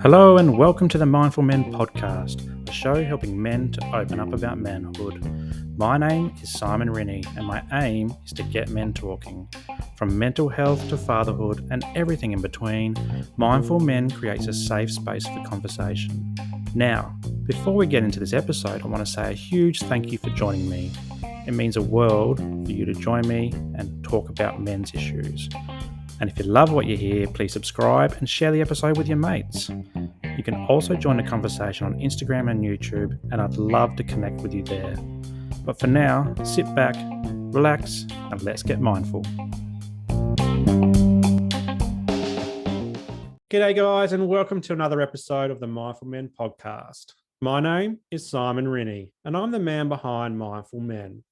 Hello and welcome to the Mindful Men podcast, a show helping men to open up about manhood. My name is Simon Rennie and my aim is to get men talking. From mental health to fatherhood and everything in between, Mindful Men creates a safe space for conversation. Now, before we get into this episode, I want to say a huge thank you for joining me. It means a world for you to join me and talk about men's issues. And if you love what you hear, please subscribe and share the episode with your mates. You can also join the conversation on Instagram and YouTube, and I'd love to connect with you there. But for now, sit back, relax, and let's get mindful. G'day guys, and welcome to another episode of the Mindful Men podcast. My name is Simon Rennie, and I'm the man behind Mindful Men.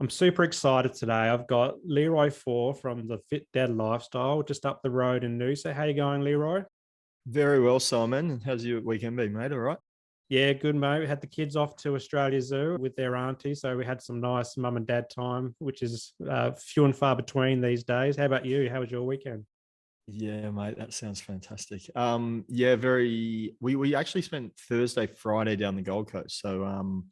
I'm super excited today. I've got Leroy Faure from the Fit Dad Lifestyle just up the road in Noosa. How you going, Leroy? Very well, Simon. How's your weekend been, mate? All right? Yeah, good, mate. We had the kids off to Australia Zoo with their auntie, so we had some nice mum and dad time, which is few and far between these days. How about you? How was your weekend? Yeah, mate, that sounds fantastic. We actually spent Thursday, Friday down the Gold Coast. So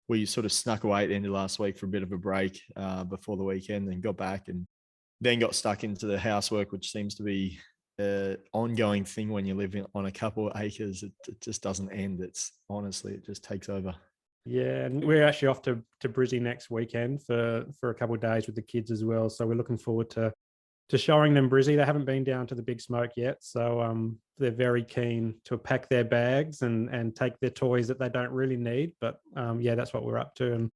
we sort of snuck away at the end of last week for a bit of a break before the weekend, and got back and then got stuck into the housework, which seems to be an ongoing thing when you live on a couple of acres. It just doesn't end. It just takes over. Yeah, and we're actually off to Brizzy next weekend for a couple of days with the kids as well. So we're looking forward to showing them Brizzy. They haven't been down to the Big Smoke yet, so they're very keen to pack their bags and take their toys that they don't really need. But yeah, that's what we're up to, and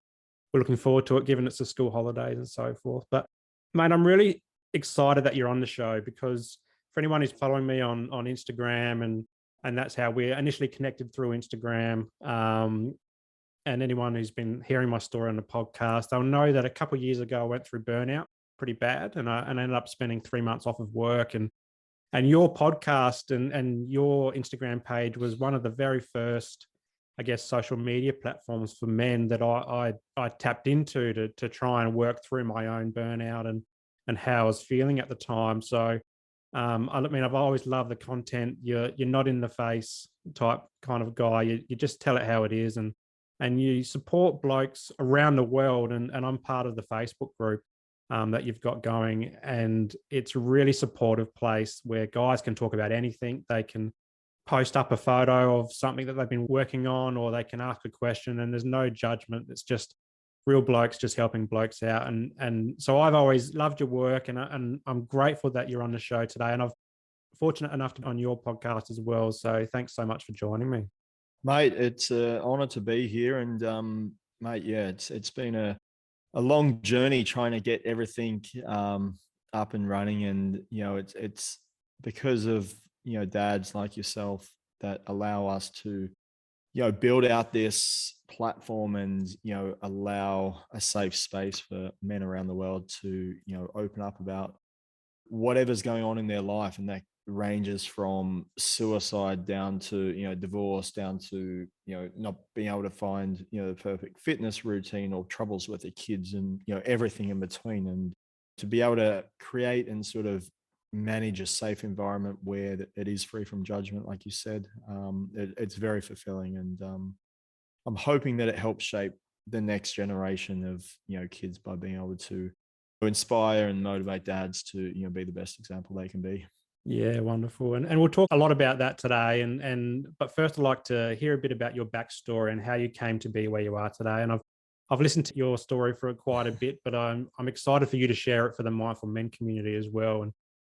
we're looking forward to it, given it's the school holidays and so forth. But mate, I'm really excited that you're on the show, because for anyone who's following me on Instagram, and that's how we're initially connected, through Instagram. And anyone who's been hearing my story on the podcast, they'll know that a couple of years ago I went through burnout pretty bad, and I ended up spending 3 months off of work. And your podcast and your Instagram page was one of the very first, I guess, social media platforms for men that I tapped into to try and work through my own burnout and how I was feeling at the time. So I mean, I've always loved the content. You're not in the face type kind of guy. You just tell it how it is, and you support blokes around the world. And I'm part of the Facebook group that you've got going, and it's a really supportive place where guys can talk about anything. They can post up a photo of something that they've been working on, or they can ask a question, and there's no judgment. It's just real blokes just helping blokes out. And so I've always loved your work, and I'm grateful that you're on the show today, and I've fortunate enough to be on your podcast as well. So thanks so much for joining me. Mate, it's an honor to be here. And mate, yeah, it's been a long journey trying to get everything up and running. And it's because of dads like yourself that allow us to build out this platform and allow a safe space for men around the world to open up about whatever's going on in their life. And that ranges from suicide down to divorce, down to not being able to find the perfect fitness routine, or troubles with the kids, and everything in between. And to be able to create and sort of manage a safe environment where it is free from judgment, like you said, it's very fulfilling. And I'm hoping that it helps shape the next generation of kids by being able to inspire and motivate dads to be the best example they can be. Yeah, wonderful. And we'll talk a lot about that today. But first, I'd like to hear a bit about your backstory and how you came to be where you are today. And I've listened to your story for quite a bit, but I'm excited for you to share it for the Mindful Men community as well.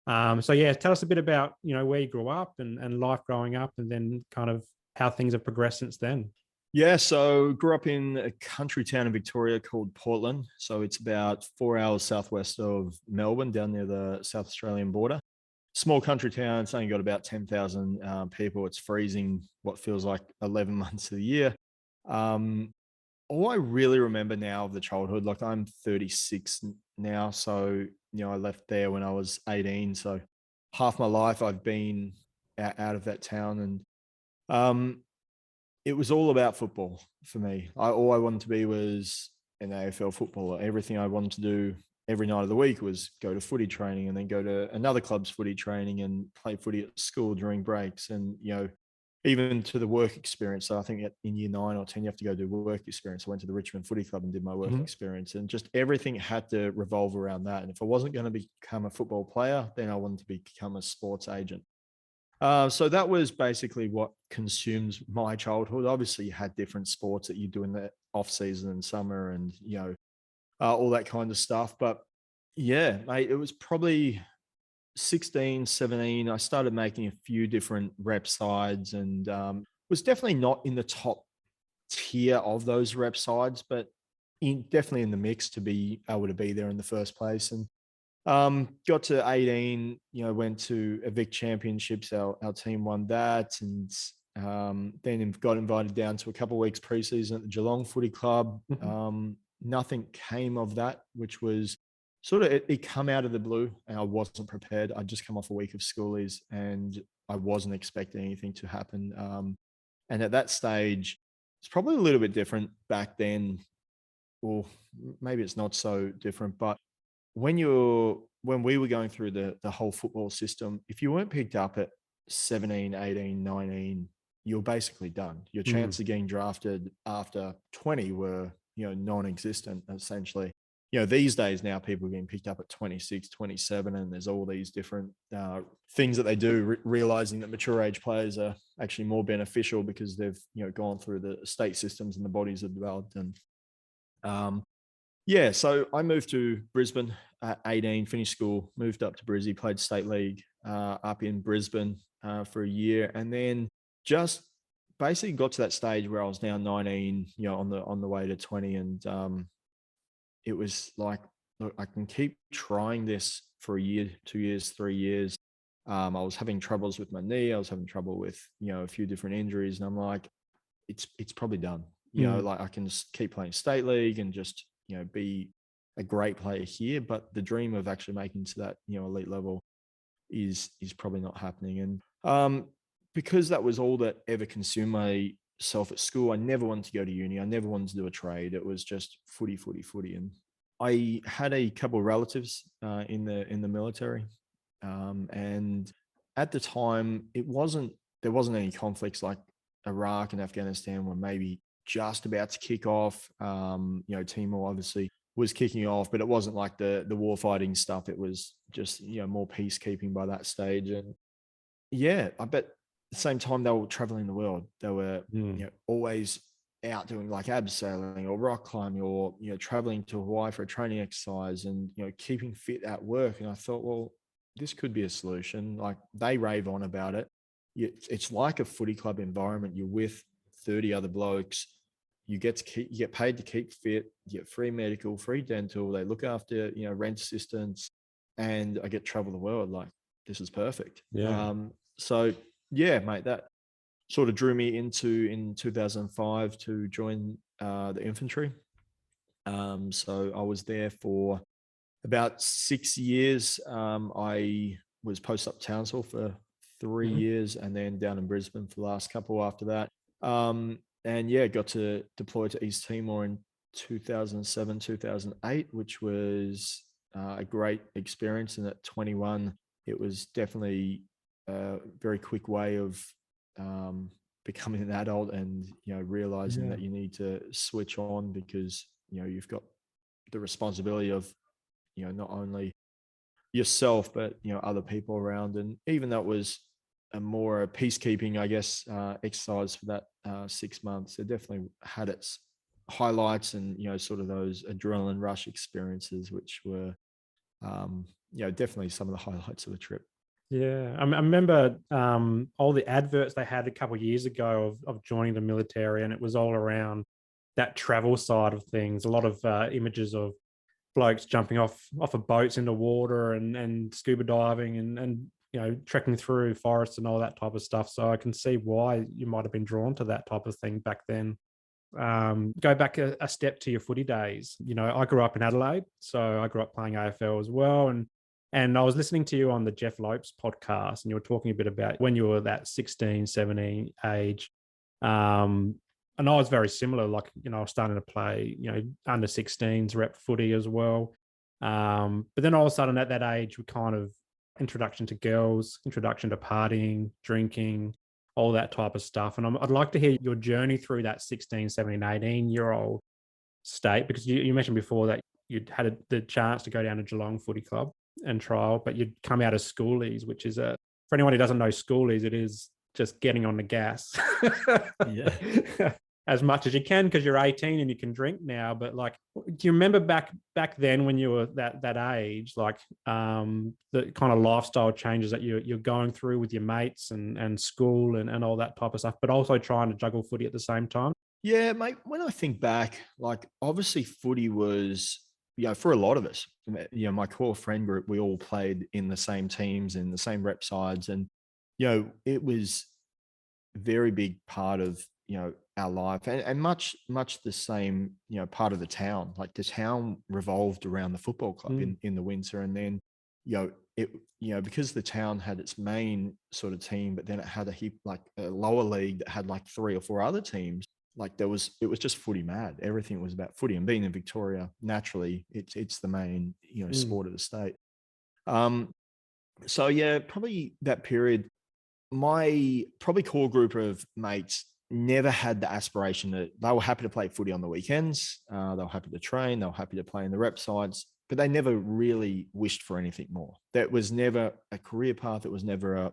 And so yeah, tell us a bit about where you grew up and life growing up, and then kind of how things have progressed since then. Yeah, so grew up in a country town in Victoria called Portland. So it's about 4 hours southwest of Melbourne, down near the South Australian border. Small country town. It's only got about 10,000 people. It's freezing what feels like 11 months of the year. All I really remember now of the childhood, like I'm 36 now. So, I left there when I was 18. So half my life I've been out of that town. And it was all about football for me. All I wanted to be was an AFL footballer. Everything I wanted to do every night of the week was go to footy training and then go to another club's footy training and play footy at school during breaks. And, even to the work experience. So I think in year 9 or 10, you have to go do work experience. I went to the Richmond Footy Club and did my work Mhm. experience, and just everything had to revolve around that. And if I wasn't going to become a football player, then I wanted to become a sports agent. So that was basically what consumes my childhood. Obviously, you had different sports that you do in the off season and summer, and all that kind of stuff. But yeah, mate, it was probably 16, 17. I started making a few different rep sides, and was definitely not in the top tier of those rep sides, but definitely in the mix to be able to be there in the first place. And got to 18, went to a Vic Championships. Our team won that, and then got invited down to a couple of weeks preseason at the Geelong Footy Club. Mhm. Nothing came of that, which was sort of it come out of the blue, and I wasn't prepared. I'd just come off a week of schoolies, and I wasn't expecting anything to happen. And at that stage, it's probably a little bit different back then, or maybe it's not so different, but when we were going through the whole football system, if you weren't picked up at 17, 18, 19, you're basically done. Your Mm. chance of getting drafted after 20 were, non-existent essentially. These days now people are getting picked up at 26, 27, and there's all these different things that they do, realizing that mature age players are actually more beneficial because they've, gone through the state systems and the bodies have developed. And um, yeah, so I moved to Brisbane at 18, finished school, moved up to Brizzy, played state league up in Brisbane for a year, and then just basically got to that stage where I was now 19, on the way to 20, and it was like, look, I can keep trying this for a year, 2 years, 3 years. I was having troubles with my knee. I was having trouble with a few different injuries, and I'm like, it's probably done. Mm. Like I can just keep playing state league and just be a great player here, but the dream of actually making to that elite level is probably not happening. And because that was all that ever consumed myself at school, I never wanted to go to uni. I never wanted to do a trade. It was just footy, footy, footy. And I had a couple of relatives in the military, and at the time, there wasn't any conflicts like Iraq and Afghanistan were maybe just about to kick off. Timor obviously was kicking off, but it wasn't like the war fighting stuff. It was just more peacekeeping by that stage. And yeah, I bet at the same time they were traveling the world. They were Mm. always out doing like abseiling or rock climbing, or traveling to Hawaii for a training exercise, and keeping fit at work. And I thought, well, this could be a solution. Like they rave on about it. It's like a footy club environment. You're with 30 other blokes. You get paid to keep fit. You get free medical, free dental. They look after rent assistance, and I get travel the world. Like this is perfect. Yeah. So yeah, mate, that sort of drew me into in 2005 to join the infantry. So I was there for about 6 years. I was post up Townsville for 3 Mhm. years, and then down in Brisbane for the last couple after that. And yeah, got to deploy to East Timor in 2007, 2008, which was a great experience. And at 21, it was definitely a very quick way of um, becoming an adult, and realizing Yeah. that you need to switch on because you've got the responsibility of not only yourself but other people around. And even though it was a more peacekeeping, I guess, exercise for that 6 months, it definitely had its highlights and sort of those adrenaline rush experiences, which were definitely some of the highlights of the trip. Yeah, I remember all the adverts they had a couple of years ago of joining the military, and it was all around that travel side of things. A lot of images of blokes jumping off of boats into water and scuba diving and trekking through forests and all that type of stuff. So I can see why you might have been drawn to that type of thing back then. Go back a step to your footy days. I grew up in Adelaide, so I grew up playing AFL as well, and I was listening to you on the Jeff Lopes podcast, and you were talking a bit about when you were that 16, 17 age. Um, and I was very similar. Like, I was starting to play, under 16s rep footy as well. But then all of a sudden at that age, we kind of introduction to girls, introduction to partying, drinking, all that type of stuff. And I'd like to hear your journey through that 16, 17, 18-year-old state, because you mentioned before that you'd had the chance to go down to Geelong Footy Club and trial, but you'd come out of schoolies, which is for anyone who doesn't know schoolies, it is just getting on the gas. Yeah. As much as you can, because you're 18 and you can drink now. But like, do you remember back then when you were that age, like the kind of lifestyle changes that you're going through with your mates and school and all that type of stuff, but also trying to juggle footy at the same time? Yeah, mate, when I think back, like obviously footy was, for a lot of us, my core friend group, we all played in the same teams and the same rep sides. And, it was a very big part of, our life, and much the same, part of the town. Like the town revolved around the football club in the winter. And then, it, because the town had its main sort of team, but then it had a heap, like a lower league that had like 3 or 4 other teams. Like it was just footy mad. Everything was about footy, and being in Victoria, naturally, it's the main, sport of the state. So yeah, probably that period, my probably core group of mates never had the aspiration that they were happy to play footy on the weekends. They were happy to train. They were happy to play in the rep sides, but they never really wished for anything more. That was never a career path. It was never a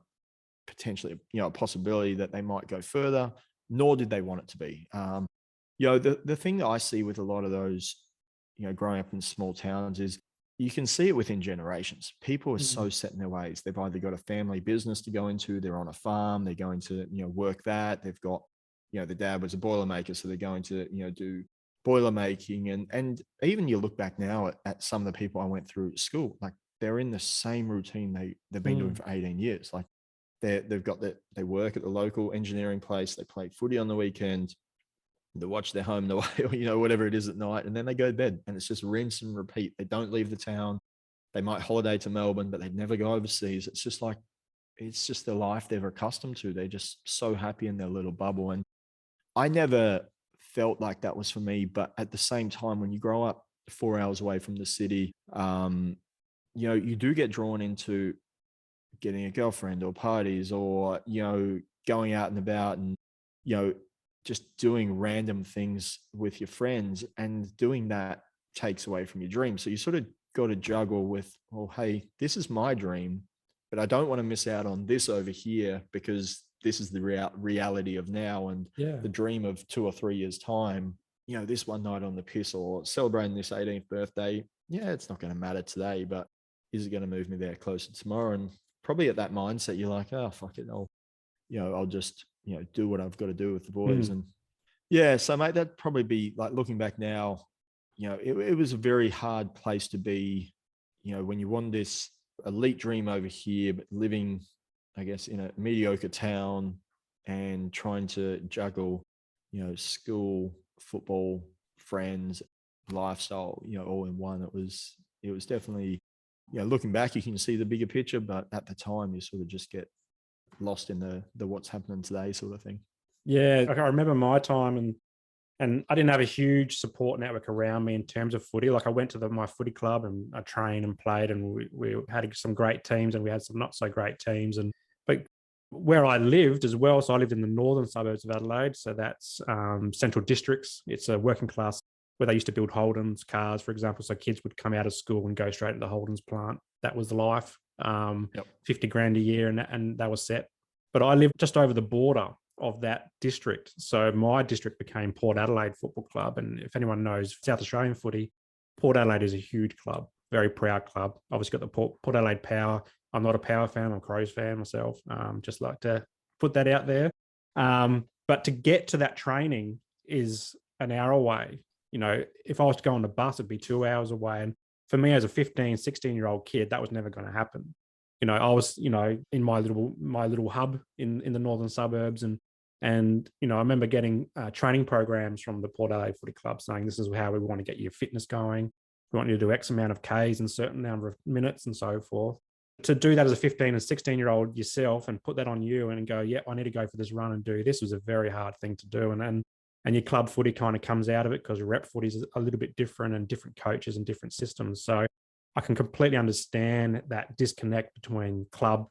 potentially, a possibility that they might go further, nor did they want it to be. The thing that I see with a lot of those, growing up in small towns is you can see it within generations. People are so set in their ways. They've either got a family business to go into, they're on a farm, they're going to, work that. They've got, the dad was a boilermaker, so they're going to, do boiler making. And even you look back now at some of the people I went through at school, like they're in the same routine they've been doing for 18 years. Like they've got that, they work at the local engineering place, they play footy on the weekend, they watch their home away, whatever it is at night, and then they go to bed, and it's just rinse and repeat. They don't leave the town. They might holiday to Melbourne, but they'd never go overseas. It's just like, it's just the life they're accustomed to. They're just so happy in their little bubble. And I never felt like that was for me. But at the same time, when you grow up 4 hours away from the city, you do get drawn into getting a girlfriend or parties or, going out and about and, just doing random things with your friends, and doing that takes away from your dream. So you sort of got to juggle with, well, hey, this is my dream, but I don't want to miss out on this over here because this is the reality of now. And the dream of 2 or 3 years time, this one night on the piss or celebrating this 18th birthday, it's not going to matter today, but is it going to move me there closer tomorrow? And probably at that mindset, you're like, oh, fuck it. I'll just, do what I've got to do with the boys. And so mate, that'd probably be like, looking back now, it was a very hard place to be, when you want this elite dream over here, but living, I guess, in a mediocre town and trying to juggle, school, football, friends, lifestyle, all in one. It was definitely, looking back, you can see the bigger picture, but at the time you sort of just get lost in the what's happening today sort of thing. Yeah, I remember my time, and I didn't have a huge support network around me in terms of footy. Like I went to my footy club and I trained and played, and we had some great teams and we had some not so great teams. But where I lived as well, so I lived in the northern suburbs of Adelaide. So that's Central Districts. It's a working class where they used to build Holden's cars, for example. So kids would come out of school and go straight to the Holden's plant. That was the life. 50 grand a year, and that was set. But I lived just over the border of that district. So my district became Port Adelaide Football Club. And if anyone knows South Australian footy, Port Adelaide is a huge club, very proud club. Obviously got the Port Adelaide Power. I'm not a Power fan, I'm a Crows fan myself. Just like to put that out there. But to get to that training is an hour away. If I was to go on the bus, it'd be 2 hours away. And for me as a 15, 16-year-old kid, that was never going to happen. I was, in my little hub in the northern suburbs, and I remember getting training programs from the Port Adelaide Footy Club saying this is how we want to get your fitness going. We want you to do X amount of Ks in a certain number of minutes and so forth. To do that as a 15 and 16-year-old yourself and put that on you and go, I need to go for this run and do this, was a very hard thing to do. And your club footy kind of comes out of it because rep footy is a little bit different and different coaches and different systems. So I can completely understand that disconnect between club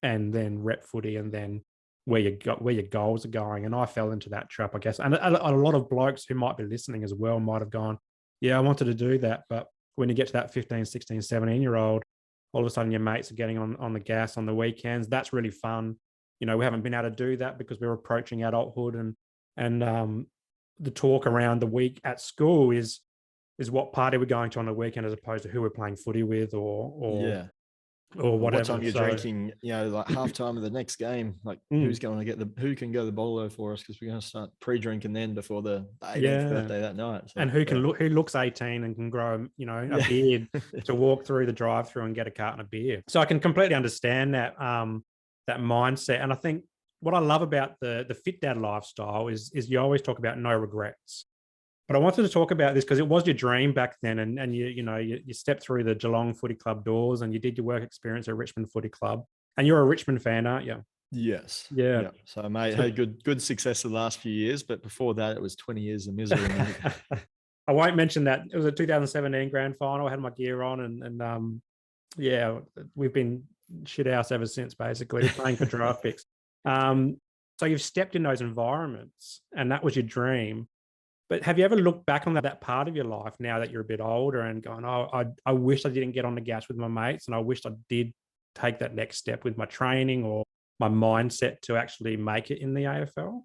and then rep footy and then where your goals are going. And I fell into that trap, I guess. And a lot of blokes who might be listening as well might have gone, yeah, I wanted to do that. But when you get to that 15, 16, 17-year-old, all of a sudden your mates are getting on the gas on the weekends. That's really fun. You know, we haven't been able to do that because we're approaching adulthood, and the talk around the week at school is what party we're going to on the weekend as opposed to who we're playing footy with Yeah. or What whatever. time you're So, drinking, like halftime of the next game, like who's going to who can go to the bolo for us? Because we're going to start pre-drinking then before the 18th birthday that night. So, and who looks 18 and can grow, a yeah. beard to walk through the drive-through and get a carton of beer. So I can completely understand that that mindset. And I think what I love about the fit dad lifestyle is you always talk about no regrets. But I wanted to talk about this because it was your dream back then, and you stepped through the Geelong Footy Club doors and you did your work experience at Richmond Footy Club, and you're a Richmond fan, aren't you? Yes. Yeah. Yeah. So I had good success the last few years, but before that, it was 20 years of misery, mate. I won't mention that. It was a 2017 grand final. I had my gear on, and yeah, we've been shit house ever since. Basically, we're playing for draft picks. So you've stepped in those environments, and that was your dream. But have you ever looked back on that part of your life now that you're a bit older and gone, oh, I wish I didn't get on the gas with my mates, and I wish I did take that next step with my training or my mindset to actually make it in the AFL?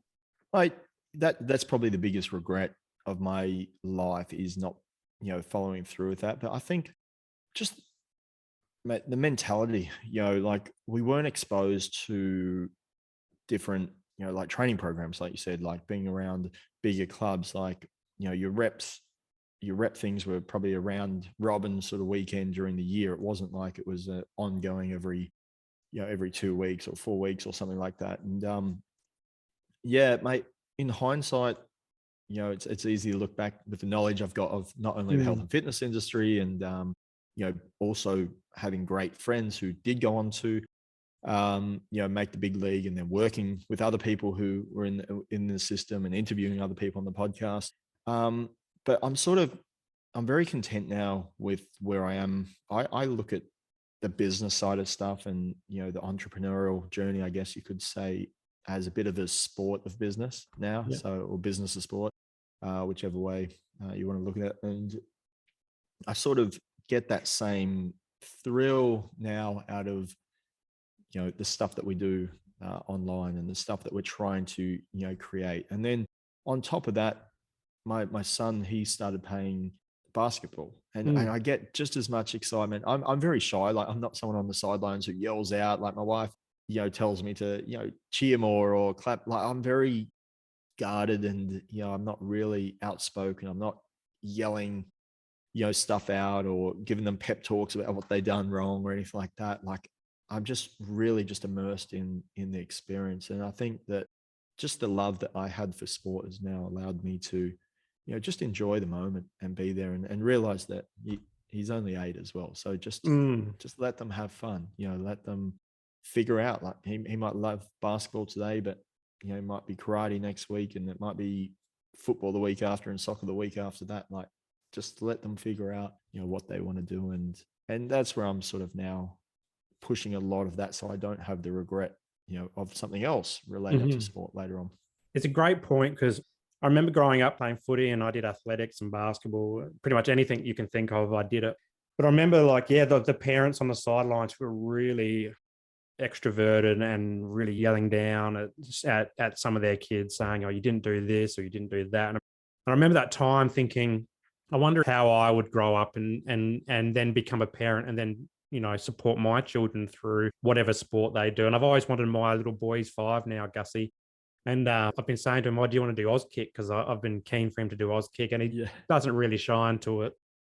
That's probably the biggest regret of my life is not, following through with that. But I think just the mentality, like we weren't exposed to different, like training programs, like you said, like being around bigger clubs, like, your rep things were probably around Robin's sort of weekend during the year. It wasn't like it was ongoing every 2 weeks or 4 weeks or something like that. And yeah, mate, in hindsight, it's easy to look back with the knowledge I've got of not only the health and fitness industry and, also having great friends who did go on to, make the big league, and then working with other people who were in the system and interviewing other people on the podcast. But I'm very content now with where I am. I look at the business side of stuff and, the entrepreneurial journey, I guess you could say, as a bit of a sport of business now. Yeah. So, or business of sport, whichever way you want to look at it. And I sort of get that same thrill now out of, the stuff that we do online and the stuff that we're trying to, create. And then on top of that, my son, he started playing basketball, and I get just as much excitement. I'm very shy. Like, I'm not someone on the sidelines who yells out. Like, my wife, tells me to, cheer more or clap. Like, I'm very guarded, and, I'm not really outspoken. I'm not yelling, stuff out or giving them pep talks about what they've done wrong or anything like that. Like, I'm just really just immersed in the experience. And I think that just the love that I had for sport has now allowed me to, just enjoy the moment and be there and realize that he's only 8 as well. So just let them have fun, let them figure out. Like, he might love basketball today, but, it might be karate next week, and it might be football the week after and soccer the week after that. Like, just let them figure out, what they want to do. And that's where I'm sort of now pushing a lot of that, so I don't have the regret, of something else related to sport later on. It's a great point, because I remember growing up playing footy, and I did athletics and basketball, pretty much anything you can think of, I did it. But I remember, like, the parents on the sidelines were really extroverted and really yelling down at some of their kids, saying, oh, you didn't do this or you didn't do that. And I remember that time thinking, I wonder how I would grow up and then become a parent and then, support my children through whatever sport they do. And I've always wanted, my little boy, he's 5 now, Gussie. And I've been saying to him, do you want to do Auskick? Because I've been keen for him to do Auskick, and he doesn't really shine to it.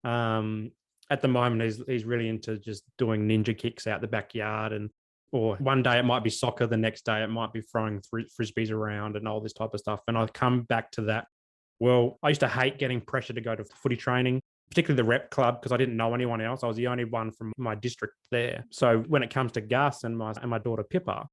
At the moment, he's really into just doing ninja kicks out the backyard, or one day it might be soccer, the next day it might be throwing frisbees around and all this type of stuff. And I come back to that. Well, I used to hate getting pressure to go to footy training, particularly the rep club, because I didn't know anyone else. I was the only one from my district there. So when it comes to Gus and my daughter Pippa,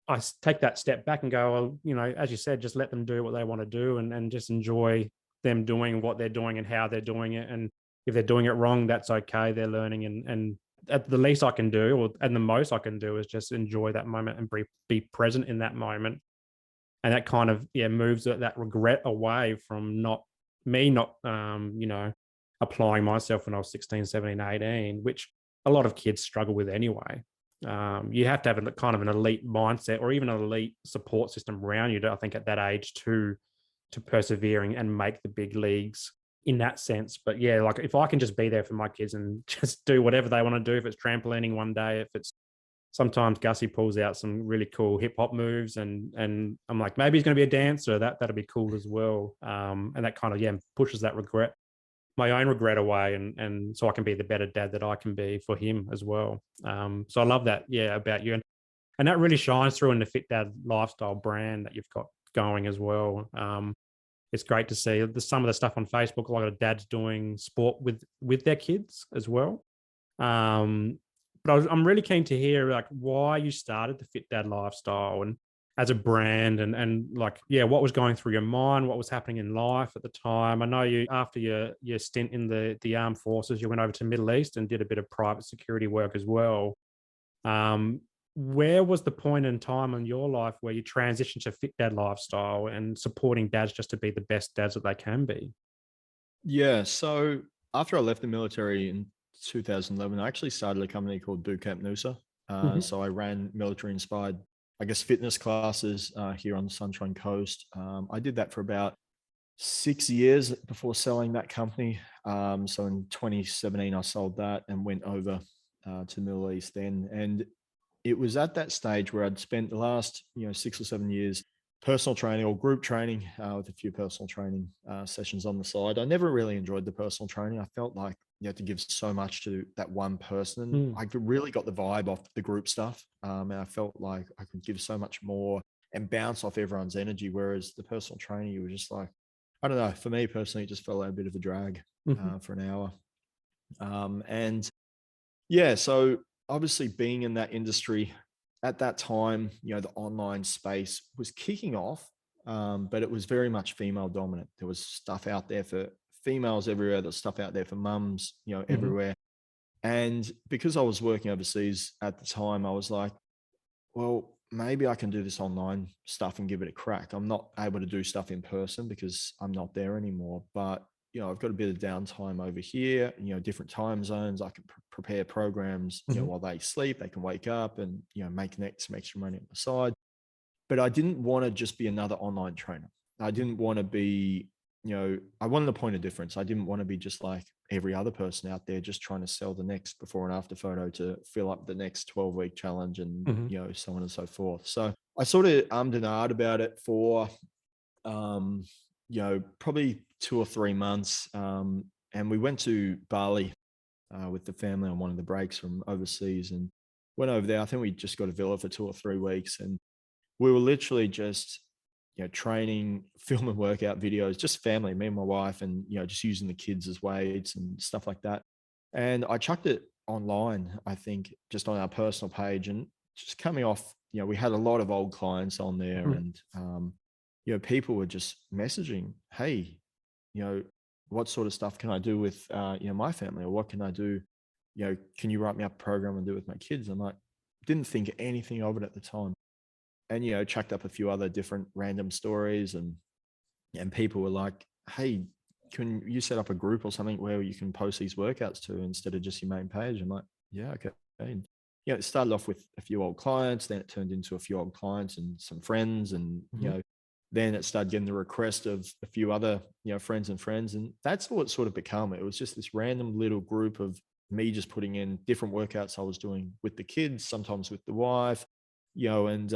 I take that step back and go, well, as you said, just let them do what they want to do, and just enjoy them doing what they're doing and how they're doing it. And, if they're doing it wrong, that's okay. They're learning, and at the least I can do, and the most I can do, is just enjoy that moment and be present in that moment. And that kind of, yeah, moves that regret away from not applying myself when I was 16, 17, 18, which a lot of kids struggle with anyway. You have to have a kind of an elite mindset or even an elite support system around you, I think, at that age to persevering and make the big leagues in that sense. But yeah, like if I can just be there for my kids and just do whatever they want to do, if it's trampolining one day, if it's sometimes Gussie pulls out some really cool hip hop moves, and I'm like, maybe he's going to be a dancer. That'd be cool as well. And that kind of, yeah, pushes that regret, my own regret away, and so I can be the better dad that I can be for him as well. So I love that, yeah, about you, and that really shines through in the Fit Dad lifestyle brand that you've got going as well. It's great to see some of the stuff on Facebook. A lot of dads doing sport with their kids as well. But I'm really keen to hear like why you started the Fit Dad lifestyle and as a brand, and like, yeah, what was going through your mind, what was happening in life at the time. I know you, after your stint in the armed forces, you went over to the Middle East and did a bit of private security work as well. Um, where was the point in time in your life where you transitioned to Fit Dad lifestyle and supporting dads just to be the best dads that they can be? Yeah. So after I left the military in 2011, I actually started a company called Boot Camp Noosa. Mhm. So I ran military inspired, I guess, fitness classes here on the Sunshine Coast. I did that for about 6 years before selling that company. So in 2017, I sold that and went over to the Middle East then. And it was at that stage where I'd spent the last 6 or 7 years personal training or group training with a few personal training sessions on the side. I never really enjoyed the personal training. I felt like you had to give so much to that one person. Mm. I really got the vibe off the group stuff, and I felt like I could give so much more and bounce off everyone's energy. Whereas the personal training, you were just like, I don't know. For me personally, it just felt like a bit of a drag Mhm. for an hour. And yeah, so obviously being in that industry at that time, the online space was kicking off, but it was very much female dominant. There was stuff out there for females everywhere. There's stuff out there for mums, Mhm. everywhere. And because I was working overseas at the time, I was like, well, maybe I can do this online stuff and give it a crack. I'm not able to do stuff in person because I'm not there anymore, but I've got a bit of downtime over here, different time zones. I can prepare programs, Mhm. while they sleep, they can wake up and, make some extra money on the side. But I didn't want to just be another online trainer. I didn't want to be, I wanted a point of difference. I didn't want to be just like every other person out there, just trying to sell the next before and after photo to fill up the next 12-week challenge and, Mhm. so on and so forth. So I sort of ummed and ahed about it for, um, probably 2 or 3 months. And we went to Bali with the family on one of the breaks from overseas and went over there. I think we just got a villa for 2 or 3 weeks, and we were literally just, training, filming workout videos, just family, me and my wife, and, just using the kids as weights and stuff like that. And I chucked it online, I think, just on our personal page, and just coming off, we had a lot of old clients on there, Mhm. and, people were just messaging, hey, you know, what sort of stuff can I do with, my family, or what can I do? Can you write me up a program and do it with my kids? I'm like, didn't think anything of it at the time, and chucked up a few other different random stories, and people were like, hey, can you set up a group or something where you can post these workouts to instead of just your main page? I'm like, yeah, okay. And it started off with a few old clients, then it turned into a few old clients and some friends, and Mhm. then it started getting the request of a few other friends and friends, and that's what it sort of become. It was just this random little group of me just putting in different workouts I was doing with the kids, sometimes with the wife, and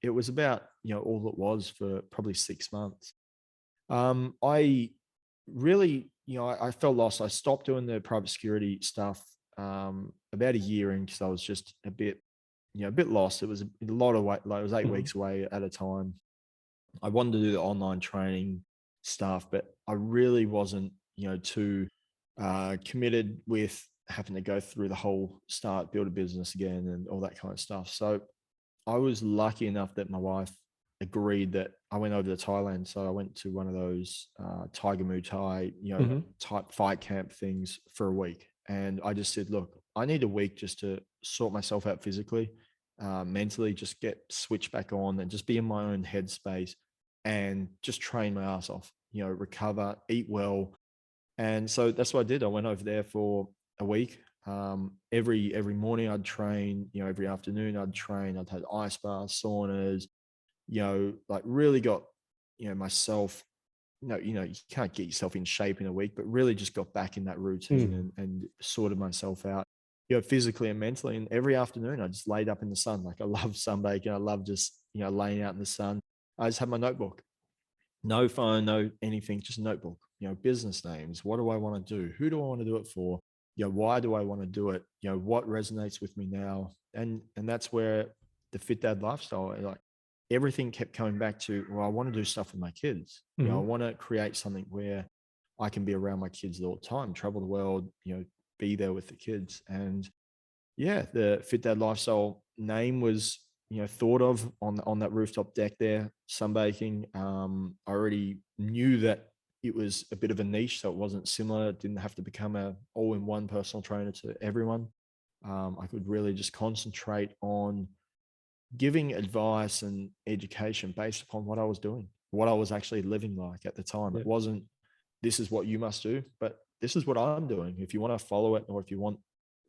it was about all it was for probably 6 months. I really, I felt lost. I stopped doing the private security stuff about a year in, because I was just a bit lost. It was a lot of way, like it was 8 weeks Mhm. away at a time. I wanted to do the online training stuff, but I really wasn't, too committed with having to go through the whole build a business again and all that kind of stuff. So I was lucky enough that my wife agreed that I went over to Thailand. So I went to one of those Tiger Muay Thai, Hmm. type fight camp things for a week. And I just said, look, I need a week just to sort myself out physically, mentally, just get switched back on and just be in my own headspace and just train my ass off, recover, eat well. And so that's what I did. I went over there for a week. Every morning I'd train, every afternoon I'd train. I'd had ice baths, saunas, like really got, myself, you can't get yourself in shape in a week, but really just got back in that routine Mm. and sorted myself out, physically and mentally. And every afternoon I just laid up in the sun. Like I love sunbaking. I love just, laying out in the sun. I just had my notebook, no phone, no anything, just a notebook, business names. What do I want to do? Who do I want to do it for? Why do I want to do it? What resonates with me now? And that's where the Fit Dad lifestyle, like everything kept coming back to, well, I want to do stuff with my kids. I Hmm. want to create something where I can be around my kids all the time, travel the world, be there with the kids. And yeah, the Fit Dad lifestyle name was, thought of on that rooftop deck there, sunbaking. I already knew that it was a bit of a niche, so it wasn't similar. It didn't have to become a all-in-one personal trainer to everyone. I could really just concentrate on giving advice and education based upon what I was doing, what I was actually living like at the time. Yeah. It wasn't, this is what you must do, but this is what I'm doing. If you want to follow it, or if you want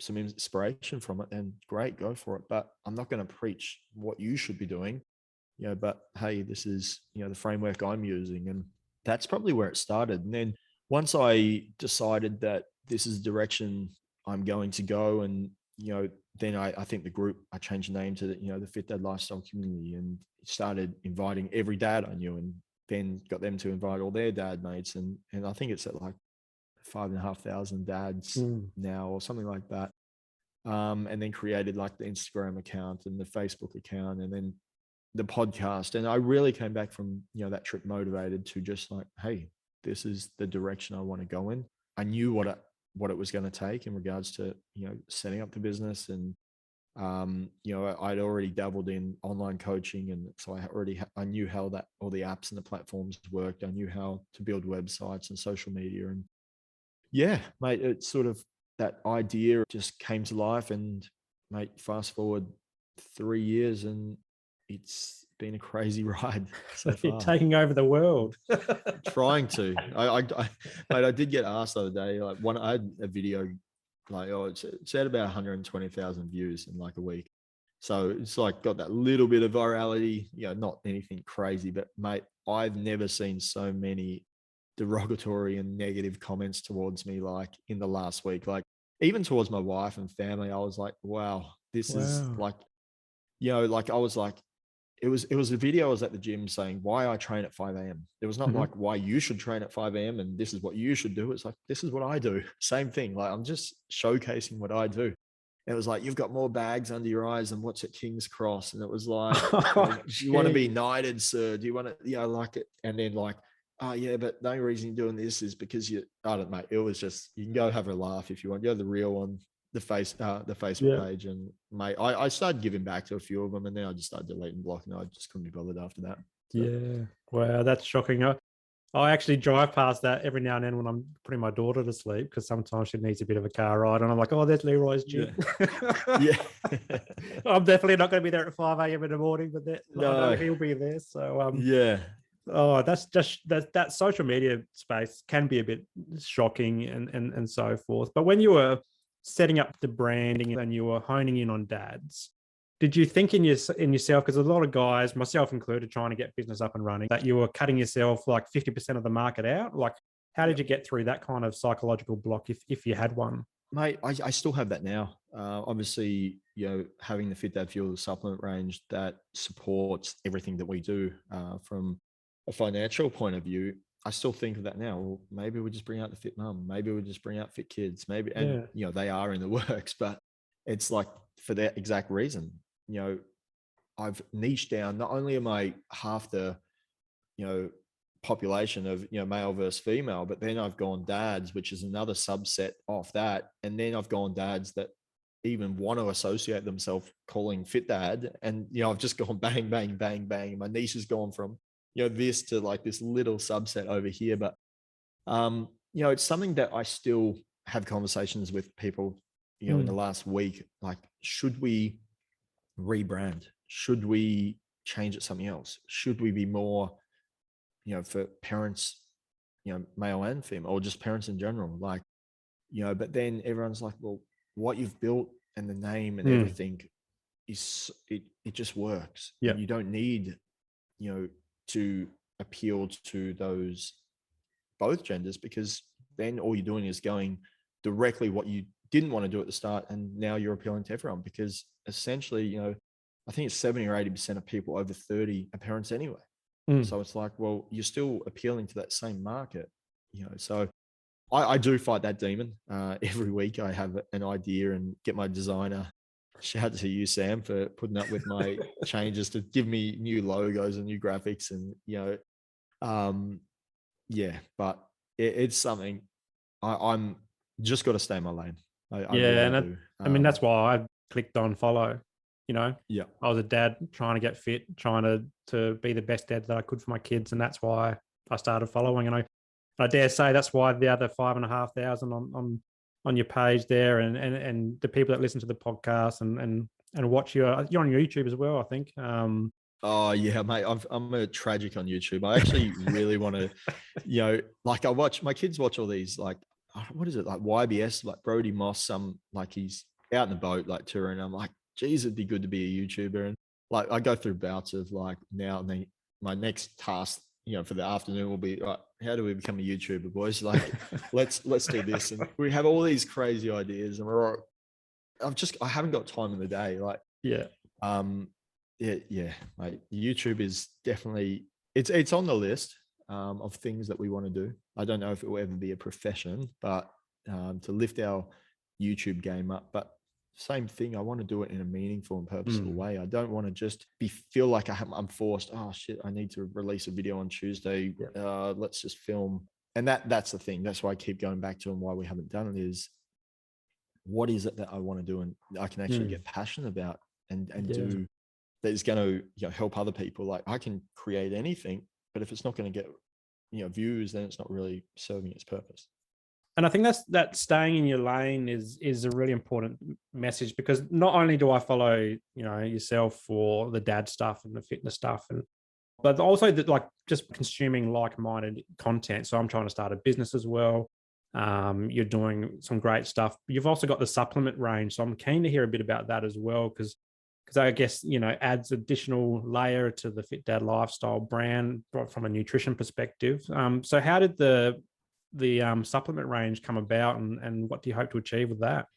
some inspiration from it, then great, go for it. But I'm not going to preach what you should be doing, but hey, this is, the framework I'm using. And that's probably where it started. And then once I decided that this is the direction I'm going to go, and, then I think the group, I changed the name to the Fit Dad Lifestyle Community, and started inviting every dad I knew, and then got them to invite all their dad mates. And I think it's at like 5,500 dads Mm. now or something like that. And then created like the Instagram account and the Facebook account, and then the podcast. And I really came back from, that trip motivated to just like, hey, this is the direction I want to go in. I knew what it was going to take in regards to, setting up the business. And, I'd already dabbled in online coaching. And so I knew how that, all the apps and the platforms worked. I knew how to build websites and social media. And yeah, mate, it's sort of that idea just came to life. And mate, fast forward 3 years and it's been a crazy ride so You're far. taking over the world. Trying to, mate, I did get asked the other day, like I had a video, like, oh, it's at about 120,000 views in like a week. So it's like got that little bit of virality, not anything crazy, but mate, I've never seen so many derogatory and negative comments towards me like in the last week. Like even towards my wife and family, I was like, wow, this is Wow. like, like I was like, it was a video. I was at the gym saying why I train at 5 a.m. It was not Hmm. like why you should train at 5 a.m. and this is what you should do. It's like, this is what I do. Same thing. Like I'm just showcasing what I do. And it was like, you've got more bags under your eyes than what's at King's Cross. And it was like, Oh, do you want to be gee. knighted, sir? Do you want to, like it? And then like, oh yeah, but the only reason you're doing this is because I don't know. It was just, you can go have a laugh if you want. Go the real one, the Facebook Yeah. page. And mate, I started giving back to a few of them, and then I just started deleting, blocking. I just couldn't be bothered after that. So Yeah. Wow, that's shocking. I actually drive past that every now and then when I'm putting my daughter to sleep, because sometimes she needs a bit of a car ride, and I'm like, oh, there's Leroy's yeah, gym. yeah. I'm definitely not going to be there at 5 a.m. in the morning, but I know No, he'll be there. So yeah, oh, that's just that social media space can be a bit shocking and so forth. But when you were setting up the branding and you were honing in on dads, did you think in yourself, because a lot of guys, myself included, trying to get business up and running, that you were cutting yourself like 50% of the market out? Like, how did yep. you get through that kind of psychological block if you had one? Mate, I still have that now. Obviously, having the Fit Dad Fuel supplement range that supports everything that we do from a financial point of view. I still think of that now. Well, maybe we'll just bring out the Fit Mum. Maybe we'll just bring out Fit Kids. Maybe, and Yeah. they are in the works, but it's like for that exact reason. You know, I've niched down. Not only am I half the, you know, population of, male versus female, but then I've gone dads, which is another subset of that. And then I've gone dads that even want to associate themselves calling fit dad. And, you know, I've just gone bang, bang, bang, bang. My niche has gone from, you know, this to like this little subset over here. But, you know, it's something that I still have conversations with people, you know, in the last week. Like, should we rebrand? Should we change it something else? Should we be more, you know, for parents, you know, male and female, or just parents in general? Like, you know, but then everyone's like, well, what you've built and the name and everything is, it just works. Yeah. And you don't need, you know, to appeal to those both genders, because then all you're doing is going directly what you didn't want to do at the start, and now you're appealing to everyone, because essentially, you know, I think it's 70 or 80% of people over 30 are parents anyway. So it's like, well, you're still appealing to that same market, you know. So I do fight that demon. Every week I have an idea and get my designer, shout out to you, Sam, for putting up with my changes to give me new logos and new graphics. And, you know, yeah, but it's something I'm just got to stay in my lane. I Yeah, really and do. I mean, that's why I clicked on follow. You know, Yeah. I was a dad trying to get fit, trying to be the best dad that I could for my kids, and that's why I started following. And I dare say that's why the other 5,500 on your page there, and the people that listen to the podcast and watch you're on YouTube as well, I think. Oh yeah, mate. I'm a tragic on YouTube. I actually really want to, you know, like my kids watch all these, like, what is it, like YBS, like Brody Moss, like he's out in the boat, like touring. I'm like, geez, it'd be good to be a YouTuber. And like I go through bouts of like now and then my next task, you know, for the afternoon will be, right, how do we become a YouTuber, boys? Like, let's do this. And we have all these crazy ideas, and I haven't got time in the day. Like, Yeah. Yeah, mate. YouTube is definitely, it's on the list of things that we want to do. I don't know if it will ever be a profession, but to lift our YouTube game up. But same thing, I want to do it in a meaningful and purposeful way. I don't want to just feel like I'm forced. Oh shit, I need to release a video on Tuesday. Let's just film. And that's the thing. That's why I keep going back to, and why we haven't done it is, what is it that I want to do and I can actually get passionate about and do, that is going to, you know, help other people. Like, I can create anything, but if it's not going to get, you know, views, then it's not really serving its purpose. And I think that staying in your lane is a really important message, because not only do I follow, you know, yourself for the dad stuff and the fitness stuff, but also that, like, just consuming like-minded content. So I'm trying to start a business as well. You're doing some great stuff. You've also got the supplement range, so I'm keen to hear a bit about that as well, because I guess, you know, adds additional layer to the Fit Dad lifestyle brand from a nutrition perspective. So how did the supplement range come about, and what do you hope to achieve with that?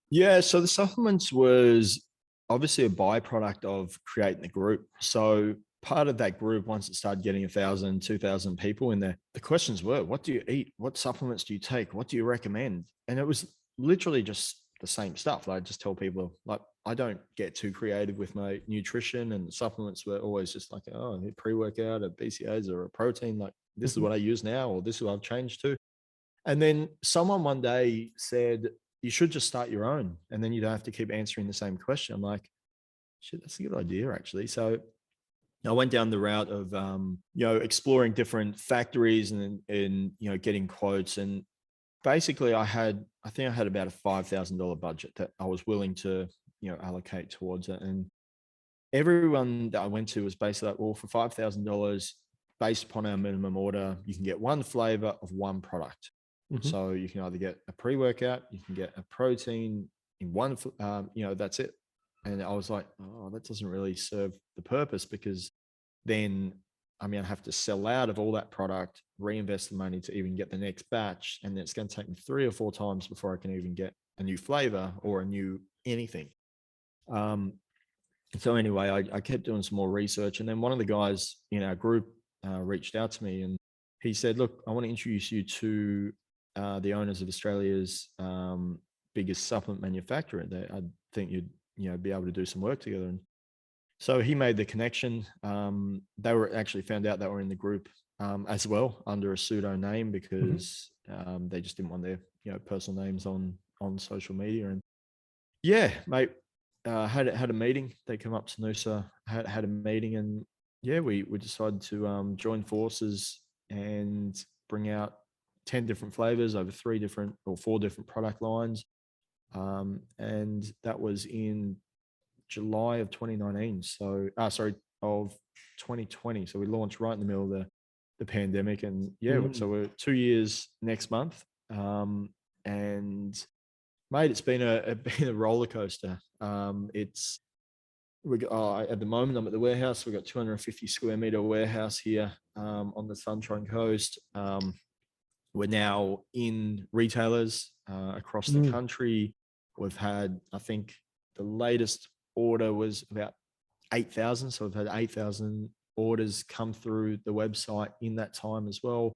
Yeah, so the supplements was obviously a byproduct of creating the group. So part of that group, once it started getting 1,000, 2,000 people in there, the questions were, what do you eat? What supplements do you take? What do you recommend? And it was literally just the same stuff. I just tell people, like, I don't get too creative with my nutrition, and the supplements were always just like, oh, a pre-workout, a BCAAs, or a protein. Like, this is what I use now, or this is what I've changed to. And then someone one day said, you should just start your own, and then you don't have to keep answering the same question. I'm like, shit, that's a good idea, actually. So I went down the route of, you know, exploring different factories and you know, getting quotes. And basically I think I had about a $5,000 budget that I was willing to, you know, allocate towards it. And everyone that I went to was basically like, well, for $5,000, based upon our minimum order, you can get one flavor of one product. So you can either get a pre-workout, you can get a protein in one, you know, that's it. And I was like, oh, that doesn't really serve the purpose, because then, I mean, I have to sell out of all that product, reinvest the money to even get the next batch. And then it's going to take me 3 or 4 times before I can even get a new flavor or a new anything. So anyway, I kept doing some more research. And then one of the guys in our group reached out to me, and he said, look, I want to introduce you to the owners of Australia's biggest supplement manufacturer. I think you'd, you know, be able to do some work together. And so he made the connection. They were actually found out they were in the group as well under a pseudo name, because they just didn't want their, you know, personal names on social media. And Yeah, mate. Had a meeting. They come up to Noosa, had a meeting, and yeah, we decided to join forces and bring out 10 different flavors over 4 different product lines. And that was in July of 2019. So, sorry, of 2020. So we launched right in the middle of the pandemic, and yeah, so Mm. we're 2 years next month. And mate, it's been been a roller coaster. It's we got, at the moment I'm at the warehouse. We've got 250 square meter warehouse here on the Sunshine Coast. We're now in retailers across the Mm. country. We've had, I think, the latest order was about 8,000. So we've had 8,000 orders come through the website in that time as well.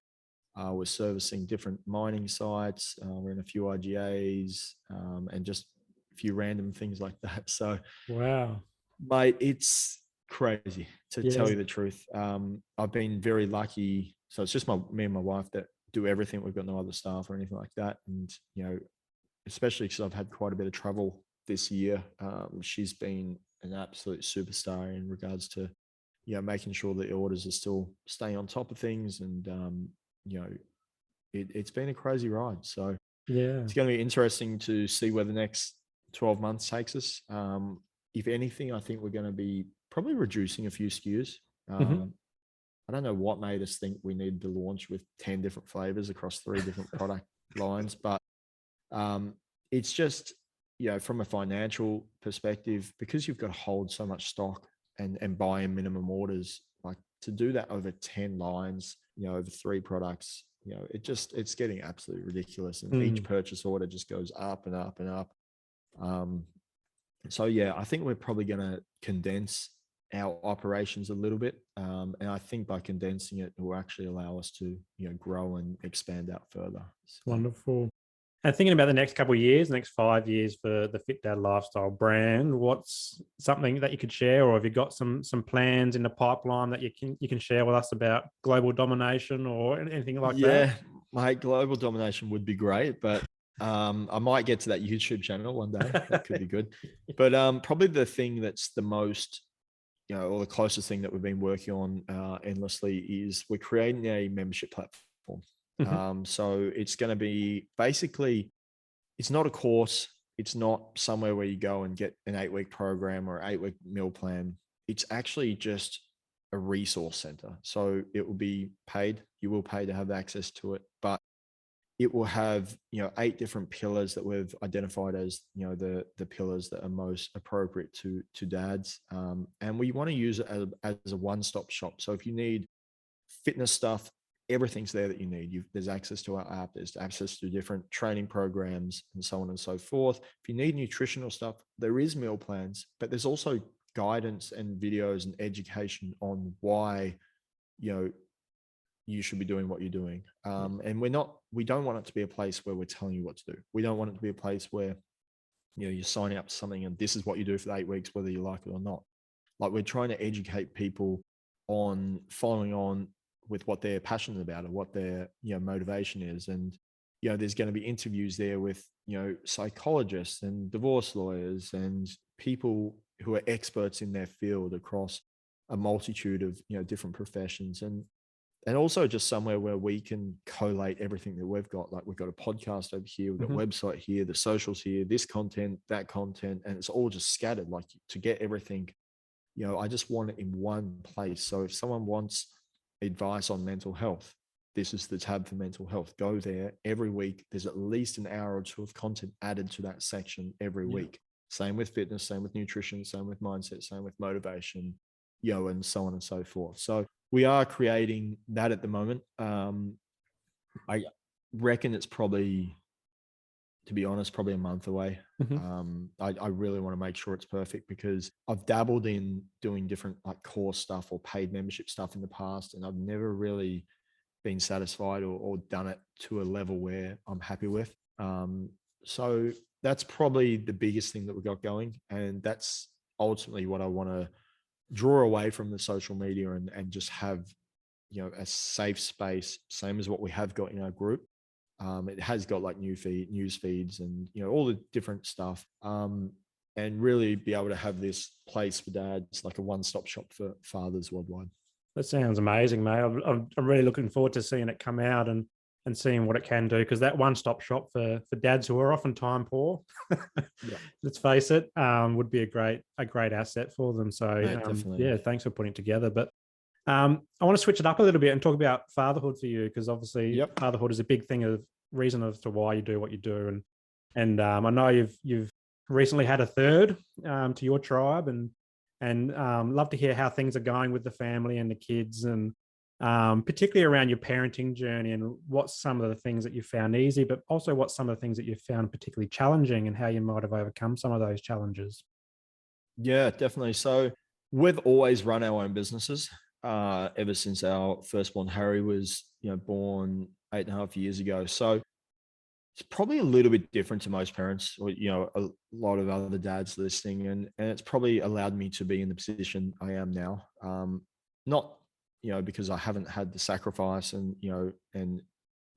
We're servicing different mining sites. We're in a few IGAs and just a few random things like that. So, Wow. mate, it's crazy to tell Yeah. you the truth. I've been very lucky. So it's just me and my wife that do everything. We've got no other staff or anything like that. And, especially because I've had quite a bit of travel this year, she's been an absolute superstar in regards to, making sure that the orders are still staying on top of things. And, you know, it's been a crazy ride. So Yeah. it's going to be interesting to see where the next 12 months takes us. If anything, I think we're going to be probably reducing a few SKUs. Mhm. I don't know what made us think we needed to launch with 10 different flavors across 3 different product lines, but um, it's just, from a financial perspective, because you've got to hold so much stock and buy in minimum orders, like to do that over 10 lines, over 3 products, it's getting absolutely ridiculous. And each Mm. purchase order just goes up and up and up. Um, so yeah, I think we're probably going to condense our operations a little bit. And I think by condensing it, will actually allow us to, grow and expand out further. So Wonderful. And thinking about the next couple of years, next 5 years for the Fit Dad lifestyle brand, what's something that you could share, or have you got some plans in the pipeline that you can share with us about global domination or anything like that? yeah, my global domination would be great, but I might get to that YouTube channel one day. That could be good. But probably the thing that's the most, or the closest thing that we've been working on endlessly is we're creating a membership platform. Mhm. So it's going to be basically, it's not a course. It's not somewhere where you go and get an 8-week program or 8-week meal plan. It's actually just a resource center. So it will be paid. You will pay to have access to it, but it will have 8 different pillars that we've identified as the pillars that are most appropriate to dads, and we want to use it as a one-stop shop. So if you need fitness stuff, everything's there that you need. There's access to our app, there's access to different training programs and so on and so forth. If you need nutritional stuff, there is meal plans, but there's also guidance and videos and education on why you know you should be doing what you're doing. And we don't want it to be a place where we're telling you what to do. We don't want it to be a place where, you're signing up to something and this is what you do for the 8 weeks, whether you like it or not. Like, we're trying to educate people on following on with what they're passionate about or what their, motivation is. And, there's going to be interviews there with, psychologists and divorce lawyers and people who are experts in their field across a multitude of, different professions. And also just somewhere where we can collate everything that we've got. Like, we've got a podcast over here, we've got a Mhm. website here, the socials here, this content, that content, and it's all just scattered. Like, to get everything, I just want it in one place. So if someone wants advice on mental health, this is the tab for mental health. Go there every week. There's at least an hour or two of content added to that section every Yeah. week. Same with fitness, same with nutrition, same with mindset, same with motivation, and so on and so forth. So we are creating that at the moment. I reckon it's probably, to be honest, probably a month away. Mhm. I really want to make sure it's perfect because I've dabbled in doing different like course stuff or paid membership stuff in the past, and I've never really been satisfied or done it to a level where I'm happy with. So that's probably the biggest thing that we got going, and that's ultimately what I want to draw away from the social media and just have a safe space, same as what we have got in our group, It has got like news feeds and, you know, all the different stuff. And really be able to have this place for dads, like a one-stop shop for fathers worldwide. That sounds amazing, mate. I'm really looking forward to seeing it come out and seeing what it can do, because that one-stop shop for dads who are often time poor, Yeah, let's face it, would be a great asset for them. So definitely. yeah, thanks for putting it together. But I want to switch it up a little bit and talk about fatherhood for you, because obviously Yep. fatherhood is a big thing of reason as to why you do what you do, and I know you've recently had a third to your tribe, and love to hear how things are going with the family and the kids, and particularly around your parenting journey, and what's some of the things that you found easy, but also what's some of the things that you found particularly challenging, and how you might have overcome some of those challenges. Yeah, definitely. So we've always run our own businesses ever since our firstborn Harry was, you know, born 8.5 years ago. So it's probably a little bit different to most parents, or, you know, a lot of other dads listening, and it's probably allowed me to be in the position I am now. Not, you know, because I haven't had the sacrifice and, you know, and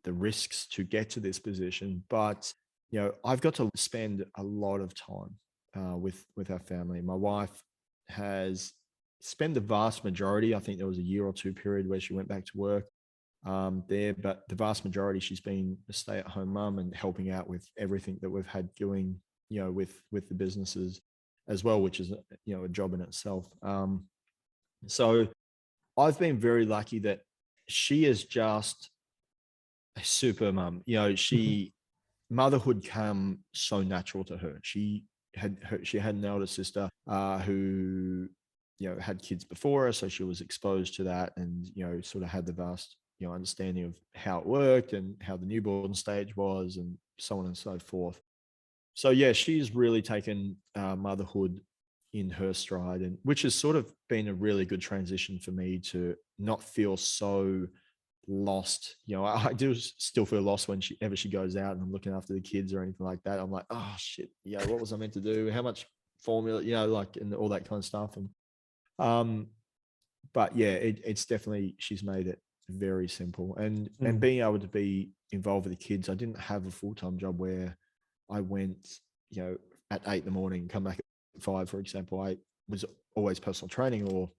the risks to get to this position, but, you know, I've got to spend a lot of time with our family. My wife has spent the vast majority. I think there was a year or two period where she went back to work there, but the vast majority she's been a stay-at-home mum and helping out with everything that we've had doing, you know, with the businesses as well, which is, you know, a job in itself. So I've been very lucky that she is just a super mum. You know, Mhm. motherhood came so natural to her. She had an elder sister who, you know, had kids before her, so she was exposed to that, and, you know, sort of had the vast, you know, understanding of how it worked and how the newborn stage was, and so on and so forth. So yeah, she's really taken motherhood in her stride, and which has sort of been a really good transition for me to not feel so lost. You know, I do still feel lost when she goes out and I'm looking after the kids or anything like that. I'm like, oh shit, yeah, what was I meant to do? How much formula, you know, like, and all that kind of stuff. And um, but yeah, it's definitely, she's made it very simple, and Mm. being able to be involved with the kids. I didn't have a full-time job where I went, you know, at 8 in the morning, come back at 5, for example. I was always personal training, or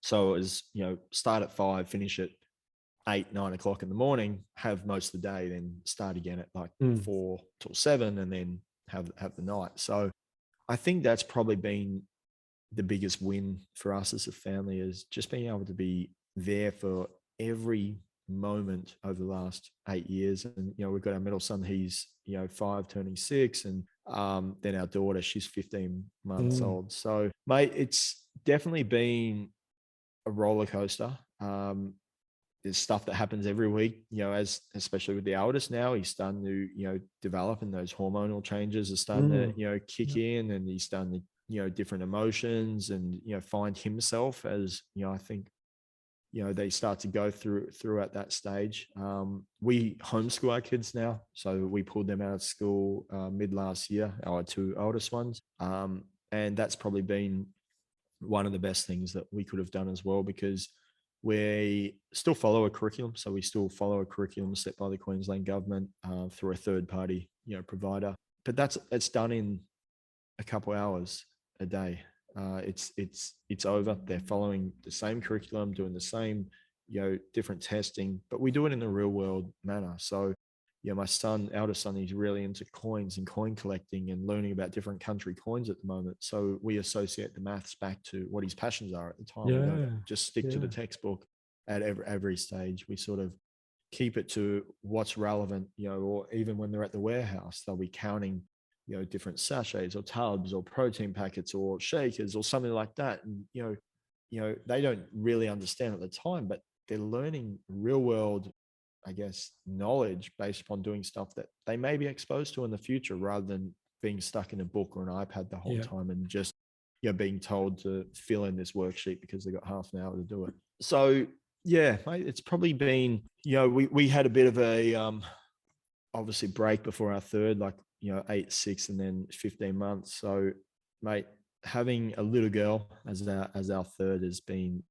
so it was, you know, start at 5, finish at 8, 9 o'clock in the morning, have most of the day, then start again at like Mm. 4 till 7, and then have the night. So I think that's probably been the biggest win for us as a family, is just being able to be there for every moment over the last 8 years. And, you know, we've got our middle son, he's, you know, 5 turning 6, and then our daughter, she's 15 months Mm. old. So mate, it's definitely been a roller coaster. There's stuff that happens every week, you know, as especially with the eldest now, he's starting to, you know, develop, and those hormonal changes are starting to, Mm. you know, kick Yep. in, and he's starting to, you know, different emotions, and, you know, find himself as, you know, I think, you know, they start to go through at that stage. We homeschool our kids now, so we pulled them out of school mid last year, our two oldest ones, and that's probably been one of the best things that we could have done as well, because we still follow a curriculum. So we still follow a curriculum set by the Queensland government through a third party, you know, provider. But it's done in a couple hours a day. It's over. They're following the same curriculum, doing the same, you know, different testing, but we do it in a real world manner. So, yeah, my eldest son, he's really into coins and coin collecting and learning about different country coins at the moment. So we associate the maths back to what his passions are at the time. We don't Yeah. just stick to the Yeah. textbook at every stage. We sort of keep it to what's relevant, you know, or even when they're at the warehouse, they'll be counting, you know, different sachets or tubs or protein packets or shakers or something like that. And, you know, they don't really understand at the time, but they're learning real world, I guess, knowledge based upon doing stuff that they may be exposed to in the future, rather than being stuck in a book or an iPad the whole Yeah. time and just, you know, being told to fill in this worksheet because they got half an hour to do it. So yeah, mate, it's probably been, you know, we had a bit of a obviously break before our third, like, you know, 8, 6, and then 15 months. So, mate, having a little girl as our third has been